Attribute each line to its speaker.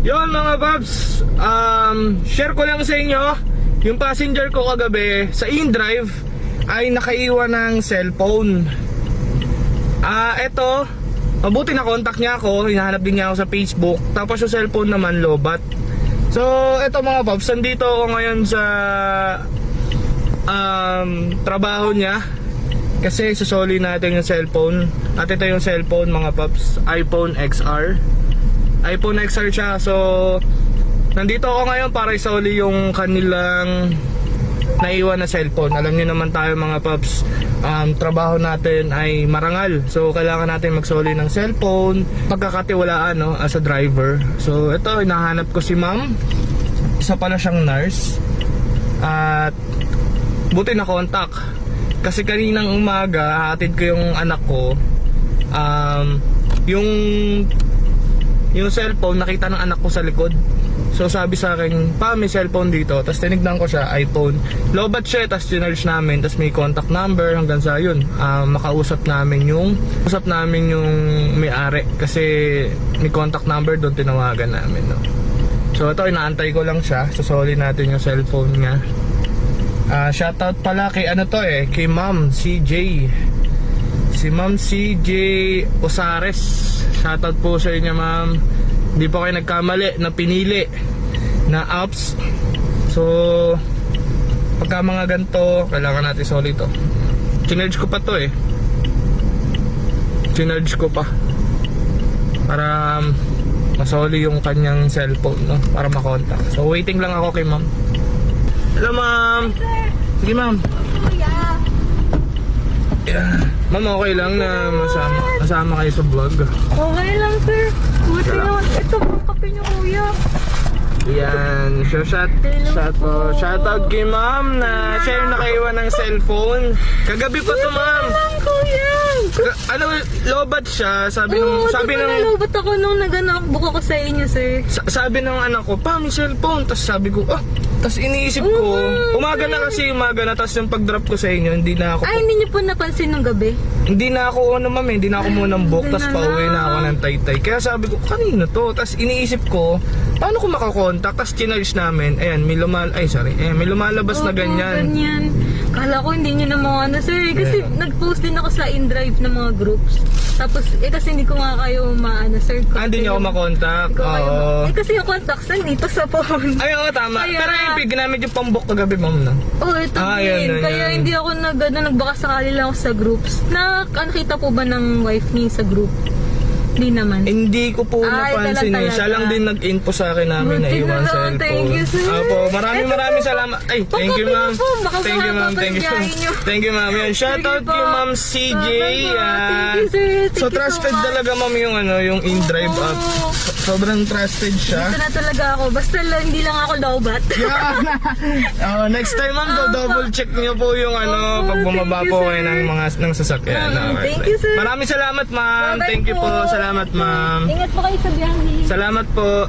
Speaker 1: Yon mga Babs, share ko lang sa inyo, yung passenger ko kagabi sa InDrive ay nakaiwan ng cellphone. Eto, mabuti na contact niya ako, hinahanap din niya ako sa Facebook. Tapos yung cellphone naman lobat. So eto mga Babs, nandito ako ngayon sa trabaho niya kasi susoli natin yung cellphone. At ito yung cellphone mga Babs, iPhone XR. iPhone XR siya. So nandito ako ngayon para isoli yung kanilang naiwan na cellphone. Alam niyo naman tayo mga Paps, trabaho natin ay marangal. So kailangan natin magsoli ng cellphone, pagkakatiwalaan no, as a driver. So ito, hinahanap ko si ma'am. Isa pala siyang nurse. At buti na contact. Kasi kaninang umaga, hatid ko yung anak ko. Yung cellphone, nakita ng anak ko sa likod. So sabi sa akin, pa may cellphone dito. Tapos tinignan ko siya, iPhone. Lobat siya, tapos tinarge namin. Tapos may contact number hanggang sa yun. Makausap namin yung may-ari. Kasi may contact number doon, tinawagan namin. No? So ito, inaantay ko lang siya. Sasoli natin yung cellphone niya. Shoutout pala kay kay Ma'am CJ. Si Ma'am CJ Osares. Shoutout po sa inyo ma'am. Hindi po kayo nagkamali na pinili na apps. So pagka mga ganito, kailangan natin solid to. Chinerge ko pa to Chinerge ko pa para masoli yung kanyang cellphone, no? Para makontak. So waiting lang ako kay ma'am. Hello ma'am. Sige ma'am. Yeah. Ma'am, okay lang na masama kayo sa vlog?
Speaker 2: Okay lang, sir. Buti naman. Ito po, kape niyo, kuya.
Speaker 1: Yan. So, shoutout kay ma'am na siya yung nakaiwan ng cellphone. Kagabi pa to, ma'am.
Speaker 2: Lang, kuya.
Speaker 1: Lobat siya. Sabi ng
Speaker 2: lobat ako nung nag-book ako sa inyo, sir.
Speaker 1: Sabi ng anak ko, pa, may cellphone. Tapos sabi ko, tapos iniisip ko, umaga na, tapos yung pag-drop ko sa inyo, hindi na ako...
Speaker 2: Ay, hindi niyo po napansin nung gabi?
Speaker 1: Hindi na ako, hindi na ako munang book, tapos pauwi na ako ng Taytay. Kaya sabi ko, kanino to? Tapos iniisip ko, paano ko makakontakt? Tapos chinarge namin, ayan, may lumalabas na ganyan.
Speaker 2: Kala ko hindi niyo na mga sir. Kasi nag-post din ako sa InDrive ng mga groups. Tapos, kasi hindi ko nga kayo sir.
Speaker 1: Hindi niyo ako makontak? Oo.
Speaker 2: Kasi yung contacts nandito sa phone.
Speaker 1: Ay, oo, tama. Pero ginamit yung pang-book kagabi, ma'am, na.
Speaker 2: Oo, ito din. Kaya hindi ako nagbaka sakali lang ako sa groups. Nakita po ba ng wife niya sa group? Hindi naman.
Speaker 1: Hindi ko po napansin siya lang din nag-info sa akin namin na iwan cellphone.
Speaker 2: Thank you, sir.
Speaker 1: Opo, maraming salamat. Ay, thank you ma'am. Thank you ma'am. Thank you ma'am. Shoutout kay ma'am CJ. So trusted talaga ma'am yung InDrive app. Sobrang trusted siya.
Speaker 2: Dito na talaga ako. Basta hindi lang ako lobat.
Speaker 1: Next time ma'am, double check niyo po yung pag bumaba po kayo ng sasakyan.
Speaker 2: Thank you, sir.
Speaker 1: Maraming salamat ma'am. Thank you po. Salamat ma'am.
Speaker 2: Ingat po kayo sa biyahe.
Speaker 1: Salamat po.